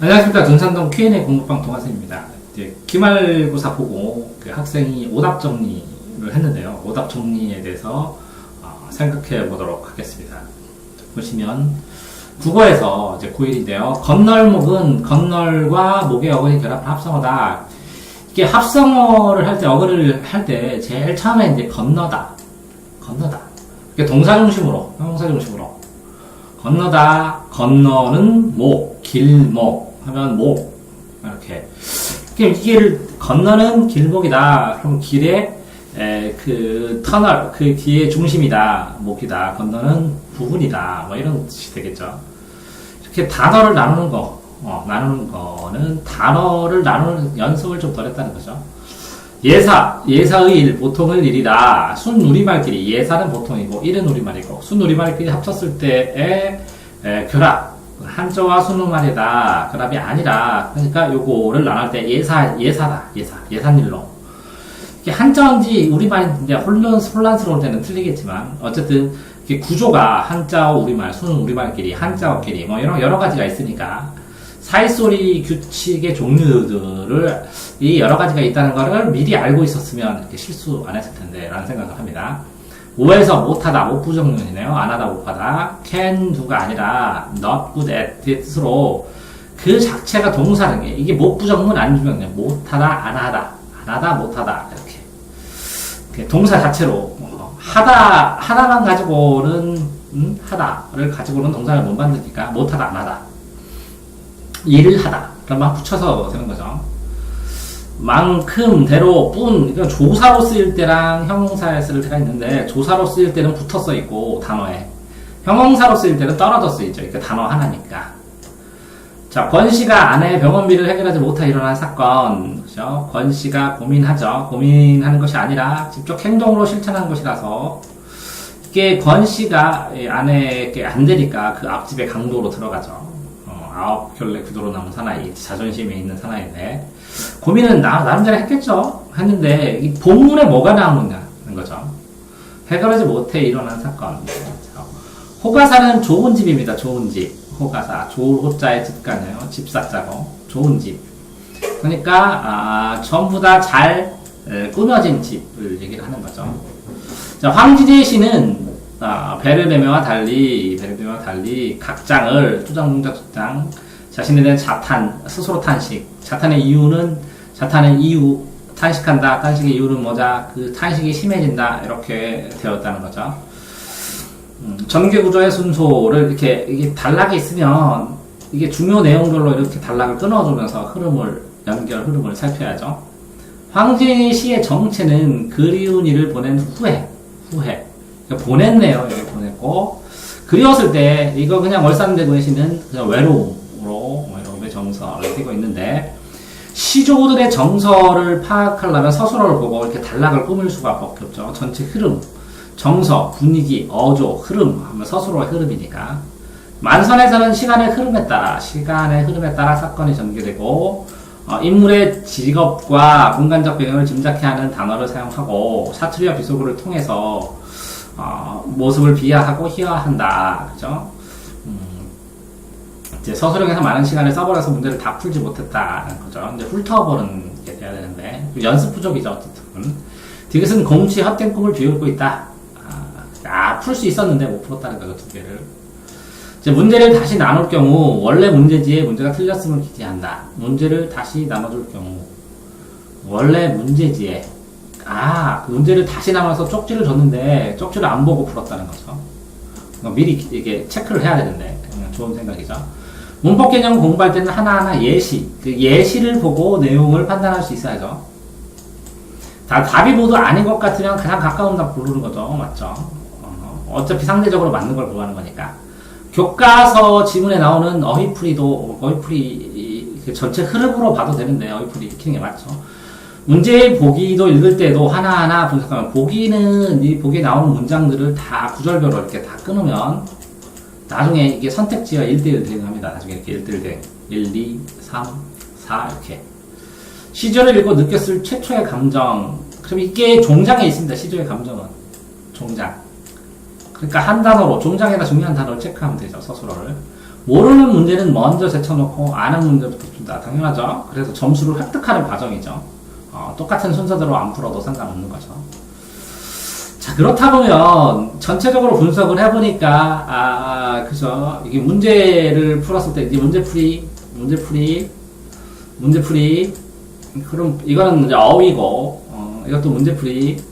안녕하십니까. 전산동 Q&A 공부방 동아쌤입니다. 이제 기말고사 보고 그 학생이 오답 정리를 했는데요. 오답 정리에 대해서 생각해 보도록 하겠습니다. 보시면 국어에서 이제 고1인데요. 건널목은 건널과 목의 어근이 결합한 합성어다. 이게 합성어를 할 때, 어근을 할 때 제일 처음에 이제 건너다. 이게 동사 중심으로, 형용사 중심으로. 건너다, 건너는 목, 길목 하면 목, 이렇게. 이게 건너는 길목이다. 그럼 길의 그 터널, 그 뒤에 중심이다, 목이다. 건너는 부분이다. 뭐 이런 뜻이 되겠죠. 이렇게 단어를 나누는 나누는 거는 단어를 나누는 연습을 좀 덜 했다는 거죠. 예사의 일, 보통의 일이다. 순 우리말끼리, 예사는 보통이고, 일은 우리말이고, 순 우리말끼리 합쳤을 때의 결합, 한자와 순우말이다. 결합이 아니라, 그러니까 요거를 나눌 때 예산일로. 이게 한자인지 우리말인지 혼란스러울 때는 틀리겠지만, 어쨌든, 구조가 한자와 우리말, 순 우리말끼리, 한자어끼리, 뭐 여러 가지가 있으니까, 사이소리 규칙의 종류들을 이 여러 가지가 있다는 것을 미리 알고 있었으면 이렇게 실수 안 했을 텐데 라는 생각을 합니다. 5에서 못하다, 못 부정문이네요. 안 하다, 못하다. can do가 아니라 not good at 뜻으로 그 자체가 동사는 게 이게 못 부정문 아니면 못하다, 안 하다, 못하다 이렇게 동사 자체로 하다만 가지고는 하다를 가지고는 동사를 못 만드니까 못하다, 안 하다. 일을 하다. 그러면 붙여서 되는 거죠. 만큼, 대로, 뿐. 이건 조사로 쓰일 때랑 형용사에 쓸 때가 있는데, 조사로 쓰일 때는 붙어 써 있고, 단어에. 형용사로 쓰일 때는 떨어져 쓰이죠. 그러니까 단어 하나니까. 자, 권 씨가 아내의 병원비를 해결하지 못해 일어난 사건. 그죠? 권 씨가 고민하죠. 고민하는 것이 아니라 직접 행동으로 실천한 것이라서, 이게 권 씨가 아내에게 안 되니까 그 앞집에 강도로 들어가죠. 9켤레 구도로 남은 사나이, 자존심이 있는 사나이인데, 고민은 나름대로 했겠죠? 했는데, 이 본문에 뭐가 나오느냐는 거죠. 해결하지 못해 일어난 사건. 호가사는 좋은 집입니다. 좋은 집. 호가사. 호자의 집가네요. 집사자고. 좋은 집. 그러니까, 전부 다 잘 꾸며진 집을 얘기를 하는 거죠. 자, 황지재 씨는 베르베메와 달리 각장을 투정동작 주장 자신에 대한 자탄 스스로 탄식 자탄의 이유 탄식한다 탄식의 이유는 뭐자 그 탄식이 심해진다 이렇게 되었다는 거죠. 전개 구조의 순서를 이렇게 이게 단락이 있으면 이게 중요 내용별로 이렇게 단락을 끊어주면서 흐름을 살펴야죠. 황진희 씨의 정체는 그리운 일을 보낸 후에 보냈네요. 여기 보냈고 그리웠을 때 이거 그냥 월산대구에 씨는 그냥 외로움의 정서를 띄고 있는데 시조들의 정서를 파악하려면 서술어를 보고 이렇게 단락을 꾸밀 수밖에 없죠. 전체 흐름, 정서, 분위기, 어조, 흐름 하면 서술어의 흐름이니까 만선에서는 시간의 흐름에 따라 사건이 전개되고 인물의 직업과 공간적 배경을 짐작해야 하는 단어를 사용하고 사투리와 비속어를 통해서 모습을 비하하고 희화한다. 그죠? 이제 서술형에서 많은 시간을 써버려서 문제를 다 풀지 못했다는 거죠. 이제 훑어보는 게 돼야 되는데, 연습 부족이죠, 어쨌든. 디귿은 공치 헛된 꿈을 비웃고 있다. 풀 수 있었는데 못 풀었다는 거죠, 두 개를. 이제 문제를 다시 나눌 경우, 원래 문제지에 문제가 틀렸음을 기재한다. 문제를 다시 나눠줄 경우, 원래 문제지에 그 문제를 다시 나눠서 쪽지를 줬는데 쪽지를 안 보고 풀었다는 거죠. 미리 이게 체크를 해야 되는데 좋은 생각이죠. 문법 개념 공부할 때는 하나하나 예시를 보고 내용을 판단할 수 있어야죠. 답이 모두 아닌 것 같으면 가장 가까운 답 고르는 거죠. 맞죠? 어차피 상대적으로 맞는 걸 구하는 거니까. 교과서 지문에 나오는 어휘풀이 전체 흐름으로 봐도 되는데 어휘풀이 익히는 게 맞죠. 문제 보기도 읽을 때도 하나하나 분석하면 이 보기에 나오는 문장들을 다 구절별로 이렇게 다 끊으면 나중에 이게 선택지가 1대1 대응합니다. 나중에 이렇게 1대1 대응. 1, 2, 3, 4 이렇게. 시조를 읽고 느꼈을 최초의 감정. 그럼 이게 종장에 있습니다. 시조의 감정은. 종장. 그러니까 한 단어로 종장에다 중요한 단어를 체크하면 되죠. 서술어를. 모르는 문제는 먼저 제쳐놓고 아는 문제부터 푼다. 당연하죠. 그래서 점수를 획득하는 과정이죠. 똑같은 순서대로 안 풀어도 상관없는 거죠. 자, 그렇다 보면 전체적으로 분석을 해보니까 그죠. 이게 문제를 풀었을 때 이제 문제풀이. 그럼 이거는 이제 어휘고, 이것도 문제풀이,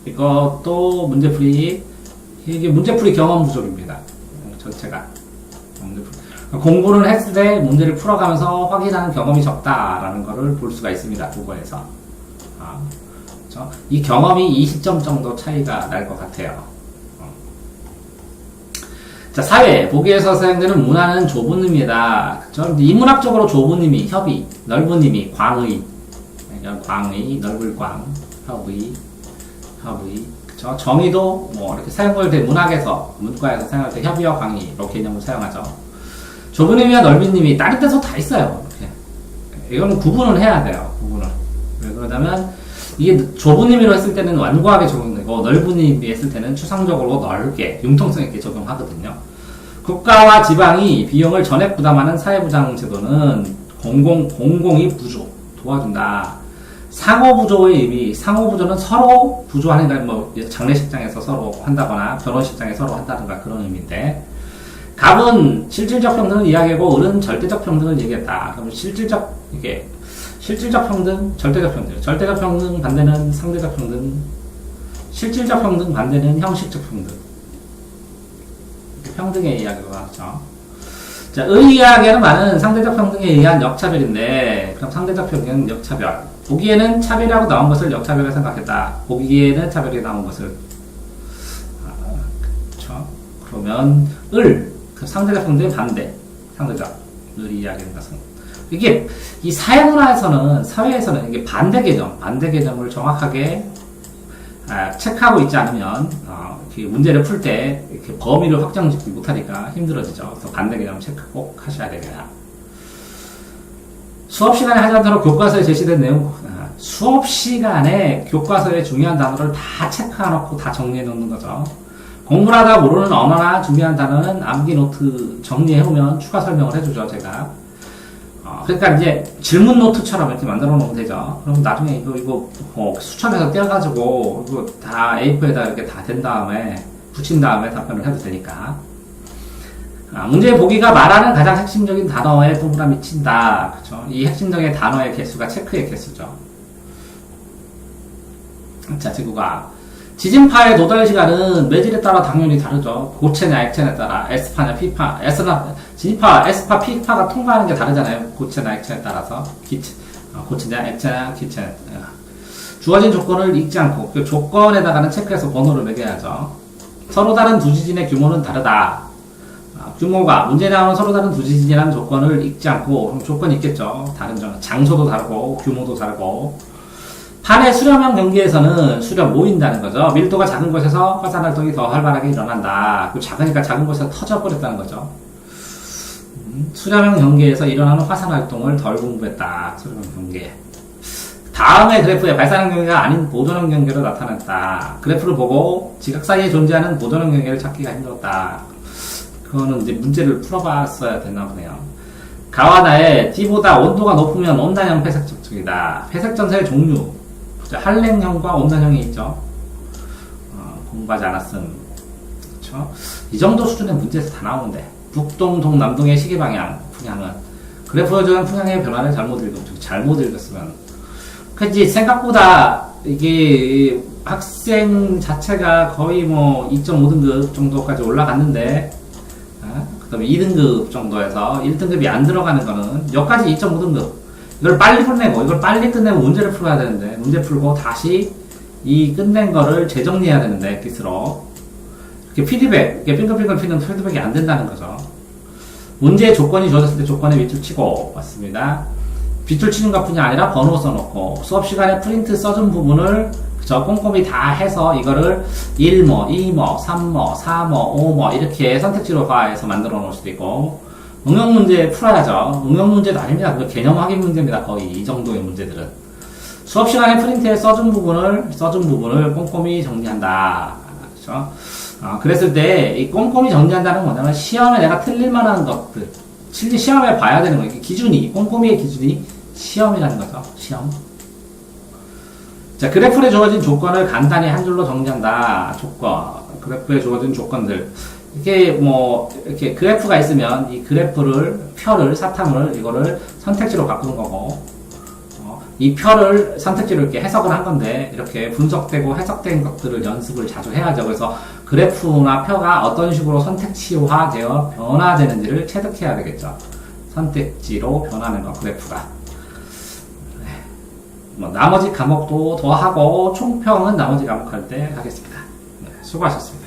이것도 문제풀이. 이게 문제풀이 경험 부족입니다. 전체가. 공부를 했을 때 문제를 풀어가면서 확인하는 경험이 적다라는 것을 볼 수가 있습니다. 국어에서. 그렇죠? 이 경험이 20점 정도 차이가 날 것 같아요. 자, 사회. 보기에서 사용되는 문화는 좁은 의미다. 그렇죠? 인문학적으로 좁은 의미, 협의, 넓은 의미, 광의. 광의, 넓을 광, 협의. 그렇죠? 정의도 뭐 이렇게 사용할 때 문학에서, 문과에서 사용할 때 협의와 광의 이렇게 개념을 사용하죠. 좁은 의미와 넓은 의미 다른 데서 다 있어요. 이렇게. 이거는 구분을 해야 돼요. 구분을. 왜 그러냐면 이게 좁은 의미로 했을 때는 완고하게 적용되고 넓은 의미 했을 때는 추상적으로 넓게 융통성 있게 적용하거든요. 국가와 지방이 비용을 전액 부담하는 사회보장 제도는 공공이 부조 도와준다. 상호부조의 의미, 상호부조는 서로 부조하는 게 뭐 장례식장에서 서로 한다거나 결혼식장에 서로 한다든가 그런 의미인데, 갑은 실질적 평등을 이야기하고 을은 절대적 평등을 얘기했다. 그럼 실질적 평등, 절대적 평등. 절대적 평등 반대는 상대적 평등. 실질적 평등 반대는 형식적 평등. 평등의 이야기가 나왔죠. 자, 의 이야기하는 말은 상대적 평등에 의한 역차별인데, 그럼 상대적 평등은 역차별. 보기에는 차별이라고 나온 것을 역차별을 생각했다. 보기에는 차별이 나온 것을. 그렇죠. 그러면 그 상대적 평등의 반대. 상대적. 을 이야기하는 것은. 이게 이 사회문화에서는, 사회에서는 이게 반대 개념을 정확하게 체크하고 있지 않으면 문제를 풀 때 이렇게 범위를 확정짓지 못하니까 힘들어지죠. 그래서 반대 개념 체크 꼭 하셔야 됩니다. 수업 시간에 하지 않도록 교과서에 제시된 내용, 수업 시간에 교과서에 중요한 단어를 다 체크해놓고 다 정리해 놓는 거죠. 공부를 하다 모르는 언어나 중요한 단어는 암기 노트 정리해오면 추가 설명을 해주죠, 제가. 그러니까 이제 질문 노트처럼 이렇게 만들어 놓으면 되죠. 그럼 나중에 이거 수첩에서 떼어가지고 이거 다 A4에다 이렇게 다 된 다음에 붙인 다음에 답변을 해도 되니까. 문제의 보기가 말하는 가장 핵심적인 단어에 동그라미 친다. 그쵸? 이 핵심적인 단어의 개수가 체크의 개수죠. 자, 지구가. 지진파의 도달 시간은 매질에 따라 당연히 다르죠. 고체냐, 액체냐에 따라, S파냐, P파, 지진파, S파, P파가 통과하는 게 다르잖아요. 고체나 액체에 따라서. 고체냐, 액체냐, 기체냐. 주어진 조건을 읽지 않고, 그 조건에다가는 체크해서 번호를 매겨야죠. 서로 다른 두 지진의 규모는 다르다. 규모가, 문제에 나오는 서로 다른 두 지진이라는 조건을 읽지 않고, 그럼 조건이 있겠죠. 다른 장소도 다르고, 규모도 다르고. 판의 수렴형 경기에서는 수렴 모인다는 거죠. 밀도가 작은 곳에서 화산 활동이 더 활발하게 일어난다. 작으니까 작은 곳에서 터져버렸다는 거죠. 수렴형 경계에서 일어나는 화산 활동을 덜 공부했다. 수렴형 경계. 다음의 그래프에 발산형 경계가 아닌 보존형 경계로 나타났다. 그래프를 보고 지각 사이에 존재하는 보존형 경계를 찾기가 힘들었다. 그거는 이제 문제를 풀어봤어야 됐나 보네요. 가와 나의 D보다 온도가 높으면 온난형 폐색 적적이다. 폐색 전사의 종류. 한랭형과 온난형이 있죠. 공부하지 않았음. 그렇죠? 이 정도 수준의 문제에서 다 나오는데, 북동, 동남동의 시계 방향, 풍향은 그래프에 대한 풍향의 변화를 잘못 읽었으면. 그치, 생각보다 이게 학생 자체가 거의 뭐 2.5등급 정도까지 올라갔는데, 그 다음에 2등급 정도에서 1등급이 안 들어가는 거는 여기까지 2.5등급. 이걸 빨리 끝내고, 이걸 빨리 끝내고 문제를 풀어야 되는데, 문제 풀고 다시 이 끝낸 거를 재정리해야 되는데, 깃으로. 이렇게 피드백, 이렇게 핑글핑글 피는 피드백이 안 된다는 거죠. 문제의 조건이 주어졌을 때 조건에 밑줄 치고, 맞습니다. 밑줄 치는 것 뿐이 아니라 번호 써놓고, 수업 시간에 프린트 써준 부분을 그저 꼼꼼히 다 해서 이거를 1모, 2모, 3모, 4모, 5모 이렇게 선택지로 가해서 만들어 놓을 수도 있고, 응용 문제 풀어야죠. 응용 문제도 아닙니다. 그 개념 확인 문제입니다. 거의 이 정도의 문제들은. 수업 시간에 프린트에 써준 부분을 꼼꼼히 정리한다. 그렇죠? 그랬을 때 이 꼼꼼히 정리한다는 건 뭐냐면 시험에 내가 틀릴 만한 것들, 실제 시험에 봐야 되는 거예요. 기준이, 꼼꼼히의 기준이 시험이라는 거죠. 시험. 자, 그래프에 주어진 조건을 간단히 한 줄로 정리한다. 조건. 그래프에 주어진 조건들. 이게 이렇게 그래프가 있으면 이 그래프를, 표를, 사탐을, 이거를 선택지로 바꾸는 거고, 이 표를 선택지로 이렇게 해석을 한 건데, 이렇게 분석되고 해석된 것들을 연습을 자주 해야죠. 그래서 그래프나 표가 어떤 식으로 선택지화되어 변화되는지를 체득해야 되겠죠. 선택지로 변하는 거, 그래프가. 나머지 과목도 더 하고, 총평은 나머지 과목 할 때 하겠습니다. 수고하셨습니다.